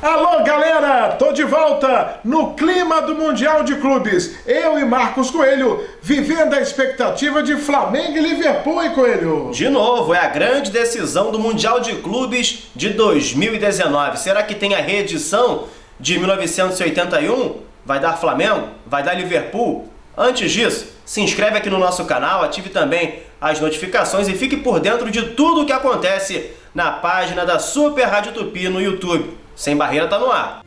Alô galera, tô de volta no clima do Mundial de Clubes. Eu e Marcos Coelho vivendo a expectativa de Flamengo e Liverpool, hein, Coelho? De novo, é a grande decisão do Mundial de Clubes de 2019. Será que tem a reedição de 1981? Vai dar Flamengo? Vai dar Liverpool? Antes disso, se inscreve aqui no nosso canal, ative também as notificações e fique por dentro de tudo o que acontece na página da Super Rádio Tupi no YouTube. Sem Barreira tá no ar.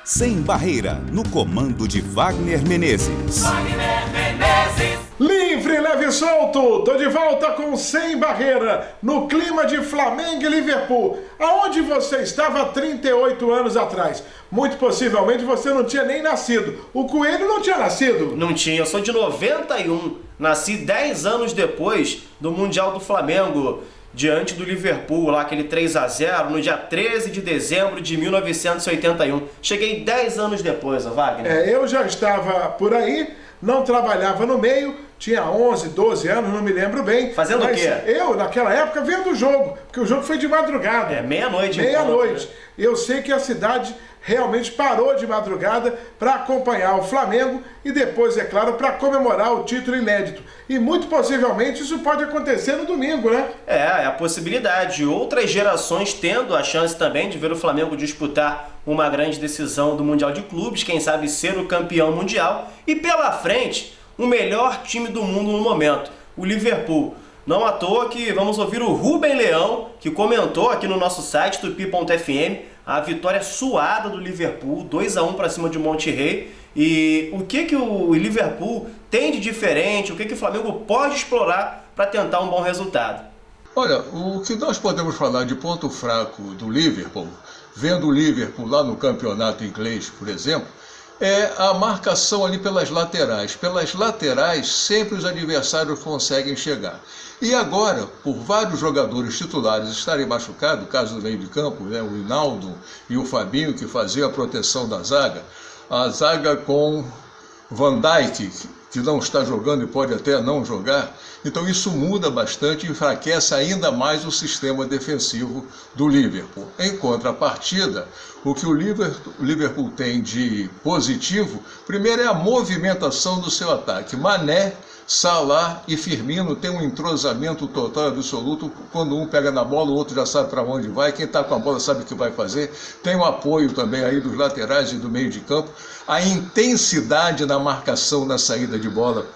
Sem Barreira, no comando de Wagner Menezes. Wagner Menezes! Livre, leve e solto! Tô de volta com Sem Barreira, no clima de Flamengo e Liverpool. Aonde você estava há 38 anos atrás? Muito possivelmente você não tinha nem nascido. O Coelho não tinha nascido. Não tinha, eu sou de 91. Nasci 10 anos depois do Mundial do Flamengo, diante do Liverpool, lá aquele 3-0, no dia 13 de dezembro de 1981. Cheguei 10 anos depois, Wagner. Eu já estava por aí, não trabalhava no meio, tinha 11, 12 anos, não me lembro bem. Fazendo o quê? Eu, naquela época, vendo o jogo, porque o jogo foi de madrugada. Meia-noite. Meia-noite. Eu sei que a cidade realmente parou de madrugada para acompanhar o Flamengo e depois, é claro, para comemorar o título inédito. E muito possivelmente isso pode acontecer no domingo, né? É a possibilidade. Outras gerações tendo a chance também de ver o Flamengo disputar uma grande decisão do Mundial de Clubes, quem sabe ser o campeão mundial. E pela frente, o melhor time do mundo no momento, o Liverpool. Não à toa que vamos ouvir o Rubem Leão, que comentou aqui no nosso site, tupi.fm, a vitória suada do Liverpool, 2-1 para cima de Monterrey. E o que o Liverpool tem de diferente, o que o Flamengo pode explorar para tentar um bom resultado? Olha, o que nós podemos falar de ponto fraco do Liverpool, vendo o Liverpool lá no campeonato inglês, por exemplo, é a marcação ali pelas laterais. Pelas laterais, sempre os adversários conseguem chegar. E agora, por vários jogadores titulares estarem machucados, o caso do meio de campo, né, o Hinaldo e o Fabinho, que faziam a proteção da zaga, a zaga com Van Dijk, que não está jogando e pode até não jogar, então isso muda bastante e enfraquece ainda mais o sistema defensivo do Liverpool. Em contrapartida, o que o Liverpool tem de positivo, primeiro é a movimentação do seu ataque. Mané, Salah e Firmino têm um entrosamento total absoluto. Quando um pega na bola, o outro já sabe para onde vai. Quem está com a bola sabe o que vai fazer. Tem o apoio também aí dos laterais e do meio de campo. A intensidade na marcação na saída de bola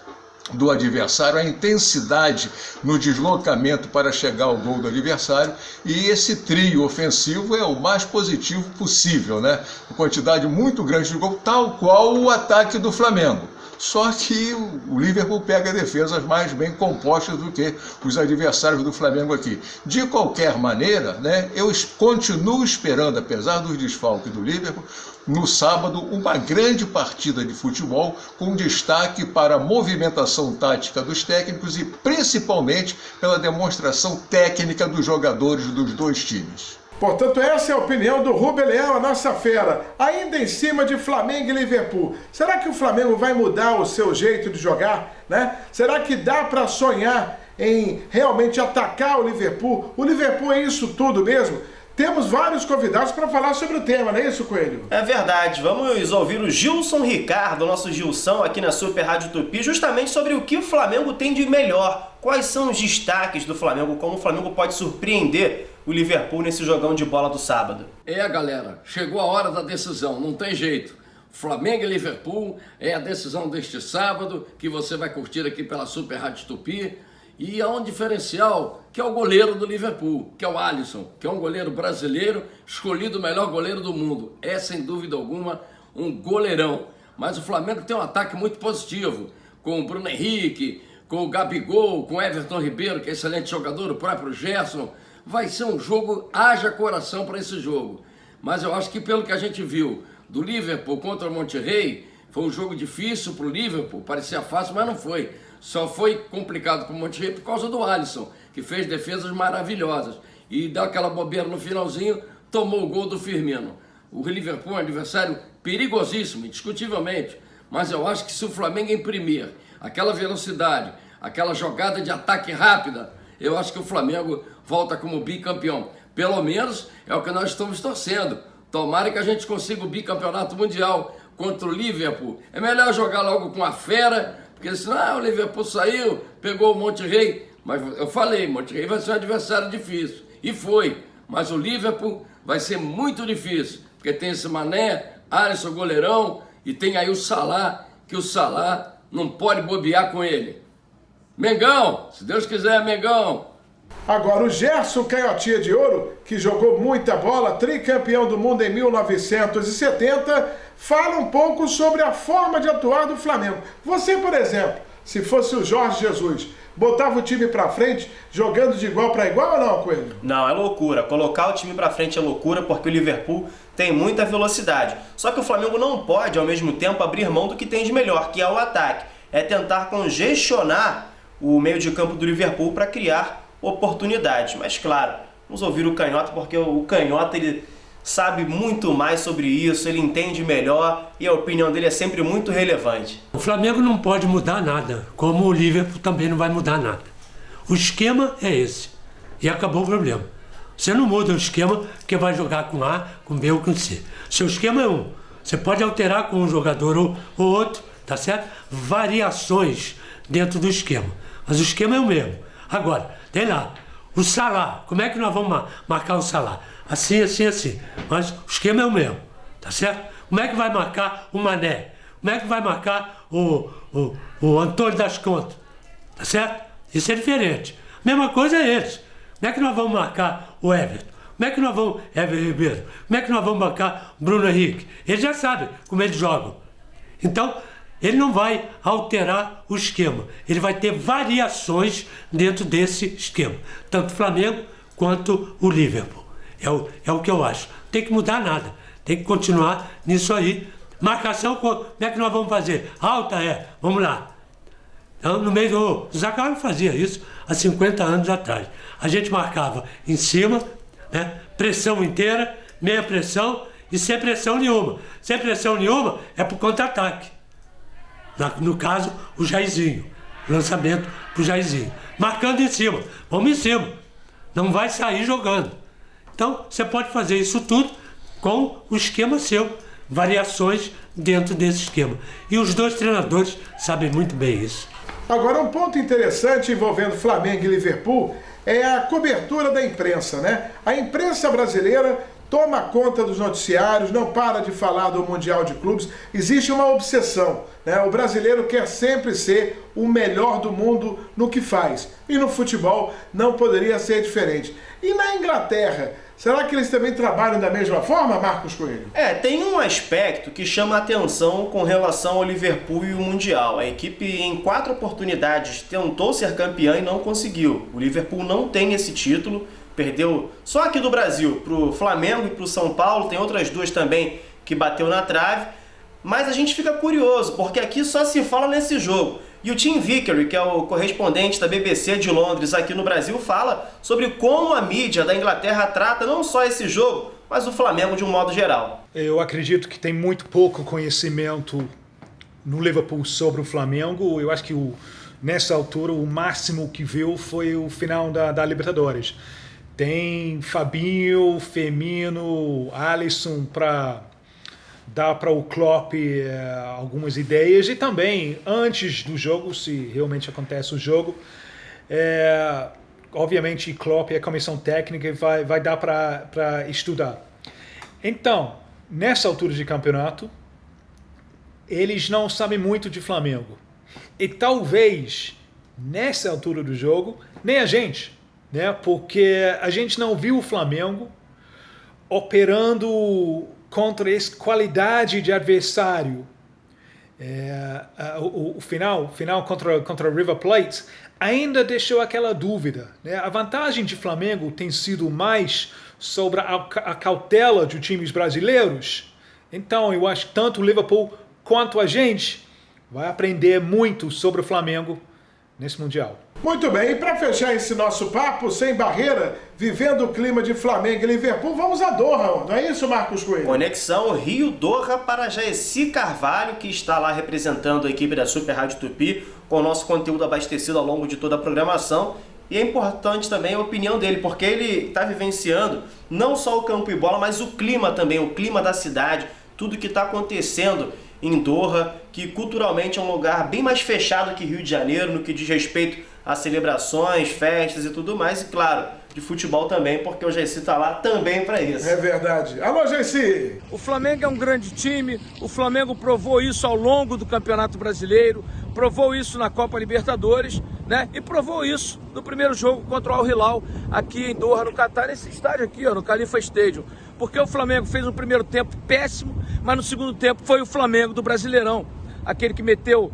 do adversário, a intensidade no deslocamento para chegar ao gol do adversário, e esse trio ofensivo é o mais positivo possível, né? Uma quantidade muito grande de gol, tal qual o ataque do Flamengo. Só que o Liverpool pega defesas mais bem compostas do que os adversários do Flamengo aqui. De qualquer maneira, né, eu continuo esperando, apesar dos desfalques do Liverpool, no sábado, uma grande partida de futebol com destaque para a movimentação tática dos técnicos e principalmente pela demonstração técnica dos jogadores dos dois times. Portanto, essa é a opinião do Rubem Leão, a nossa fera, ainda em cima de Flamengo e Liverpool. Será que o Flamengo vai mudar o seu jeito de jogar, né? Será que dá para sonhar em realmente atacar o Liverpool? O Liverpool é isso tudo mesmo? Temos vários convidados para falar sobre o tema, não é isso, Coelho? É verdade. Vamos ouvir o Gilson Ricardo, nosso Gilson, aqui na Super Rádio Tupi, justamente sobre o que o Flamengo tem de melhor. Quais são os destaques do Flamengo, como o Flamengo pode surpreender o Liverpool nesse jogão de bola do sábado. Galera, chegou a hora da decisão, não tem jeito. Flamengo e Liverpool é a decisão deste sábado, que você vai curtir aqui pela Super Rádio Tupi. E há um diferencial, que é o goleiro do Liverpool, que é o Alisson, que é um goleiro brasileiro, escolhido o melhor goleiro do mundo. É, sem dúvida alguma, um goleirão. Mas o Flamengo tem um ataque muito positivo, com o Bruno Henrique, com o Gabigol, com o Everton Ribeiro, que é excelente jogador, o próprio Gerson. Vai ser um jogo, haja coração para esse jogo. Mas eu acho que pelo que a gente viu do Liverpool contra o Monterrey, foi um jogo difícil para o Liverpool, parecia fácil, mas não foi. Só foi complicado para o Monterrey por causa do Alisson, que fez defesas maravilhosas. E deu aquela bobeira no finalzinho, tomou o gol do Firmino. O Liverpool é um adversário perigosíssimo, indiscutivelmente. Mas eu acho que se o Flamengo imprimir aquela velocidade, aquela jogada de ataque rápida, eu acho que o Flamengo volta como bicampeão. Pelo menos é o que nós estamos torcendo. Tomara que a gente consiga o bicampeonato mundial contra o Liverpool. É melhor jogar logo com a fera, porque senão o Liverpool saiu, pegou o Monterrey. Mas eu falei, Monterrey vai ser um adversário difícil. E foi. Mas o Liverpool vai ser muito difícil, porque tem esse Mané, Alisson, goleirão, e tem aí o Salah, que o Salah não pode bobear com ele. Mengão, se Deus quiser, Mengão. Agora, o Gerson Canhotinha de Ouro, que jogou muita bola, tricampeão do mundo em 1970, fala um pouco sobre a forma de atuar do Flamengo. Você, por exemplo, se fosse o Jorge Jesus, botava o time pra frente, jogando de igual para igual ou não, Coelho? Não, é loucura. Colocar o time pra frente é loucura, porque o Liverpool tem muita velocidade. Só que o Flamengo não pode, ao mesmo tempo, abrir mão do que tem de melhor, que é o ataque. É tentar congestionar o meio de campo do Liverpool para criar oportunidades. Mas claro, vamos ouvir o Canhota, porque o Canhota ele sabe muito mais sobre isso, ele entende melhor e a opinião dele é sempre muito relevante. O Flamengo não pode mudar nada, como o Liverpool também não vai mudar nada. O esquema é esse e acabou o problema. Você não muda o esquema porque vai jogar com A, com B ou com C. Seu esquema é um. Você pode alterar com um jogador ou outro, tá certo? Variações dentro do esquema. Mas o esquema é o mesmo. Agora, tem lá, o Salah. Como é que nós vamos marcar o Salah? Assim, assim, assim. Mas o esquema é o mesmo, tá certo? Como é que vai marcar o Mané? Como é que vai marcar o Antônio das Contas? Tá certo? Isso é diferente. Mesma coisa é eles. Como é que nós vamos marcar o Everton? Como é que nós vamos... Everton Ribeiro. Como é que nós vamos marcar o Bruno Henrique? Eles já sabem como eles jogam. Então, ele não vai alterar o esquema. Ele vai ter variações dentro desse esquema. Tanto o Flamengo quanto o Liverpool. É o que eu acho. Tem que mudar nada. Tem que continuar nisso aí. Marcação, como é que nós vamos fazer? Alta vamos lá. Então, no meio do... O Zagallo fazia isso há 50 anos atrás. A gente marcava em cima, né? Pressão inteira, meia pressão e sem pressão nenhuma. Sem pressão nenhuma é para o contra-ataque. No caso, o Jairzinho. Lançamento para o Jairzinho. Marcando em cima. Vamos em cima. Não vai sair jogando. Então, você pode fazer isso tudo com o esquema seu. Variações dentro desse esquema. E os dois treinadores sabem muito bem isso. Agora, um ponto interessante envolvendo Flamengo e Liverpool é a cobertura da imprensa, né? A imprensa brasileira toma conta dos noticiários, não para de falar do Mundial de Clubes. Existe uma obsessão, né? O brasileiro quer sempre ser o melhor do mundo no que faz. E no futebol não poderia ser diferente. E na Inglaterra, será que eles também trabalham da mesma forma, Marcos Coelho? Tem um aspecto que chama a atenção com relação ao Liverpool e o Mundial. A equipe, em 4 oportunidades, tentou ser campeã e não conseguiu. O Liverpool não tem esse título, perdeu só aqui do Brasil para o Flamengo e para o São Paulo. Tem outras 2 também que bateu na trave. Mas a gente fica curioso, porque aqui só se fala nesse jogo. E o Tim Vickery, que é o correspondente da BBC de Londres aqui no Brasil, fala sobre como a mídia da Inglaterra trata não só esse jogo, mas o Flamengo de um modo geral. Eu acredito que tem muito pouco conhecimento no Liverpool sobre o Flamengo. Eu acho que nessa altura o máximo que viu foi o final da Libertadores. Tem Fabinho, Firmino, Alisson para dar para o Klopp algumas ideias, e também antes do jogo, se realmente acontece o jogo, obviamente Klopp e a comissão técnica vai dar para estudar. Então, nessa altura de campeonato, eles não sabem muito de Flamengo. E talvez, nessa altura do jogo, nem a gente, né? Porque a gente não viu o Flamengo operando contra essa qualidade de adversário. O final contra o River Plate ainda deixou aquela dúvida, né? A vantagem de Flamengo tem sido mais sobre a cautela de times brasileiros. Então eu acho que tanto o Liverpool quanto a gente vai aprender muito sobre o Flamengo nesse Mundial. Muito bem, e para fechar esse nosso papo sem barreira, vivendo o clima de Flamengo e Liverpool, vamos a Doha, não é isso, Marcos Coelho? Conexão Rio-Doha para Jaeci Carvalho, que está lá representando a equipe da Super Rádio Tupi, com o nosso conteúdo abastecido ao longo de toda a programação. E é importante também a opinião dele, porque ele está vivenciando não só o campo e bola, mas o clima também, o clima da cidade, tudo que está acontecendo em Doha, que culturalmente é um lugar bem mais fechado que Rio de Janeiro, no que diz respeito a celebrações, festas e tudo mais, e claro, de futebol também, porque o Jaircy está lá também para isso. É verdade. Alô, Jaircy! O Flamengo é um grande time, o Flamengo provou isso ao longo do Campeonato Brasileiro, provou isso na Copa Libertadores, né? E provou isso no primeiro jogo contra o Al Hilal aqui em Doha, no Catar, nesse estádio aqui, ó, no Khalifa Stadium. Porque o Flamengo fez um primeiro tempo péssimo, mas no segundo tempo foi o Flamengo do Brasileirão, aquele que meteu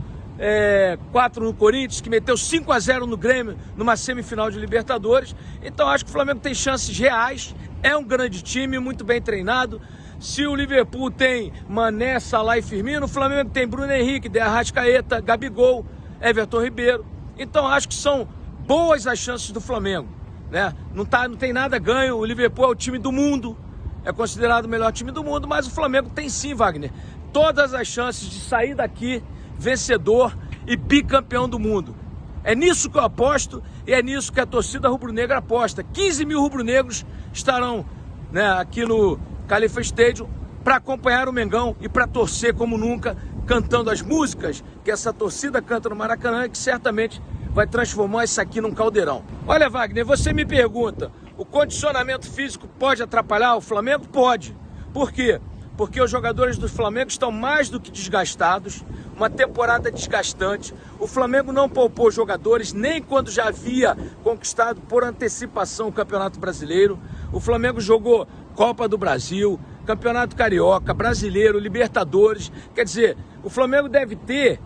4 no Corinthians, que meteu 5-0 no Grêmio numa semifinal de Libertadores. Então acho que o Flamengo tem chances reais, é um grande time, muito bem treinado. Se o Liverpool tem Mané, Salah e Firmino, o Flamengo tem Bruno Henrique, De Arrascaeta, Gabigol, Everton Ribeiro. Então acho que são boas as chances do Flamengo, né? Não tem nada ganho, o Liverpool é o time do mundo, é considerado o melhor time do mundo, mas o Flamengo tem sim, Wagner, todas as chances de sair daqui vencedor e bicampeão do mundo. É nisso que eu aposto e é nisso que a torcida rubro-negra aposta. 15 mil rubro-negros estarão, né, aqui no Khalifa Stadium para acompanhar o Mengão e para torcer como nunca, cantando as músicas que essa torcida canta no Maracanã, que certamente vai transformar isso aqui num caldeirão. Olha, Wagner, você me pergunta, o condicionamento físico pode atrapalhar o Flamengo? Pode. Por quê? Porque os jogadores do Flamengo estão mais do que desgastados, uma temporada desgastante. O Flamengo não poupou jogadores, nem quando já havia conquistado por antecipação o Campeonato Brasileiro. O Flamengo jogou Copa do Brasil, Campeonato Carioca, Brasileiro, Libertadores. Quer dizer, o Flamengo deve ter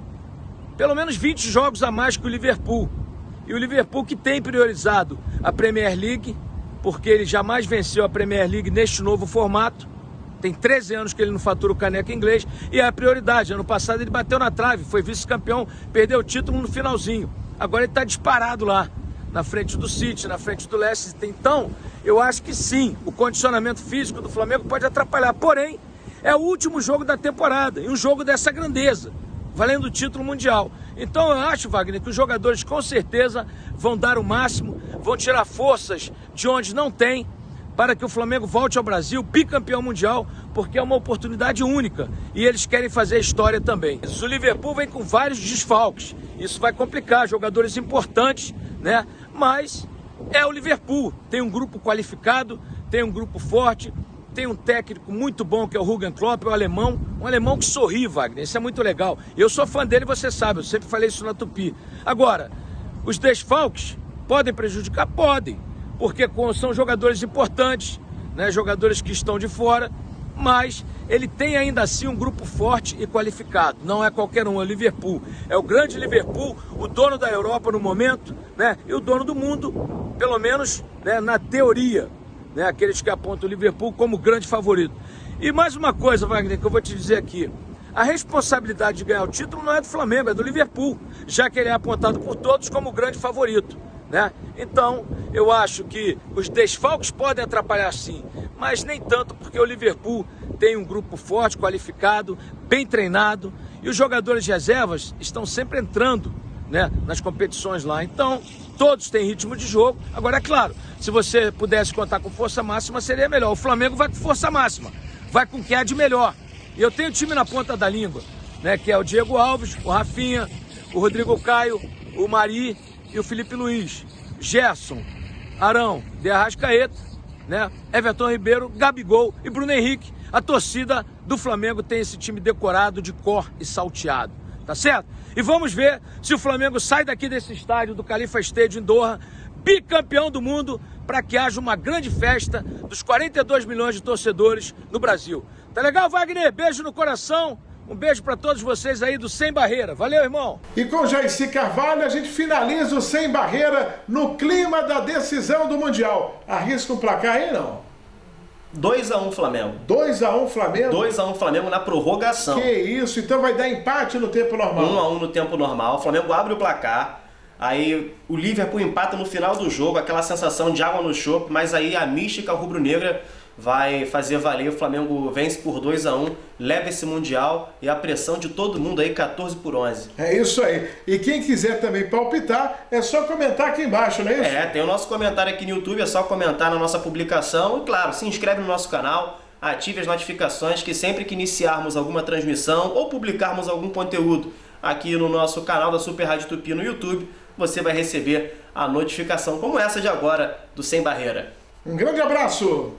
pelo menos 20 jogos a mais que o Liverpool. E o Liverpool que tem priorizado a Premier League, porque ele jamais venceu a Premier League neste novo formato. Tem 13 anos que ele não fatura o caneco inglês e é a prioridade. Ano passado ele bateu na trave, foi vice-campeão, perdeu o título no finalzinho. Agora ele está disparado lá, na frente do City, na frente do Leicester. Então, eu acho que sim, o condicionamento físico do Flamengo pode atrapalhar. Porém, é o último jogo da temporada e um jogo dessa grandeza, valendo o título mundial. Então eu acho, Wagner, que os jogadores com certeza vão dar o máximo, vão tirar forças de onde não tem, para que o Flamengo volte ao Brasil, bicampeão mundial, porque é uma oportunidade única e eles querem fazer história também. O Liverpool vem com vários desfalques, isso vai complicar, jogadores importantes, né? Mas é o Liverpool, tem um grupo qualificado, tem um grupo forte, tem um técnico muito bom que é o Jürgen Klopp, um alemão que sorri, Wagner, isso é muito legal. Eu sou fã dele, você sabe, eu sempre falei isso na Tupi. Agora, os desfalques podem prejudicar? Podem. Porque são jogadores importantes, né, jogadores que estão de fora, mas ele tem ainda assim um grupo forte e qualificado. Não é qualquer um, é o Liverpool. É o grande Liverpool, o dono da Europa no momento, né, e o dono do mundo, pelo menos, né, na teoria, né, aqueles que apontam o Liverpool como grande favorito. E mais uma coisa, Wagner, que eu vou te dizer aqui. A responsabilidade de ganhar o título não é do Flamengo, é do Liverpool, já que ele é apontado por todos como o grande favorito, né? Então, eu acho que os desfalques podem atrapalhar sim, mas nem tanto, porque o Liverpool tem um grupo forte, qualificado, bem treinado, e os jogadores de reservas estão sempre entrando, né, nas competições lá. Então, todos têm ritmo de jogo. Agora, é claro, se você pudesse contar com força máxima, seria melhor. O Flamengo vai com força máxima, vai com o que há de melhor. E eu tenho time na ponta da língua, né, que é o Diego Alves, o Rafinha, o Rodrigo Caio, o Mari e o Felipe Luiz, Gerson, Arão, De Arrascaeta, né, Everton Ribeiro, Gabigol e Bruno Henrique. A torcida do Flamengo tem esse time decorado de cor e salteado, tá certo? E vamos ver se o Flamengo sai daqui desse estádio do Khalifa Stadium em Doha, bicampeão do mundo, para que haja uma grande festa dos 42 milhões de torcedores no Brasil. Tá legal, Wagner? Beijo no coração. Um beijo para todos vocês aí do Sem Barreira. Valeu, irmão! E com Jaircy Carvalho, a gente finaliza o Sem Barreira no clima da decisão do Mundial. Arrisca um placar aí, não? 2-1 Flamengo. 2-1 Flamengo? 2-1 Flamengo na prorrogação. Que isso, então vai dar empate no tempo normal. 1-1 no tempo normal. O Flamengo abre o placar. Aí o Liverpool empata no final do jogo, aquela sensação de água no chope, mas aí a mística rubro-negra vai fazer valer. O Flamengo vence por 2-1, leva esse Mundial e a pressão de todo mundo aí, 14-11. É isso aí. E quem quiser também palpitar, é só comentar aqui embaixo, não é isso? Tem o nosso comentário aqui no YouTube, é só comentar na nossa publicação. E claro, se inscreve no nosso canal, ative as notificações, que sempre que iniciarmos alguma transmissão ou publicarmos algum conteúdo aqui no nosso canal da Super Rádio Tupi no YouTube, você vai receber a notificação como essa de agora do Sem Barreira. Um grande abraço!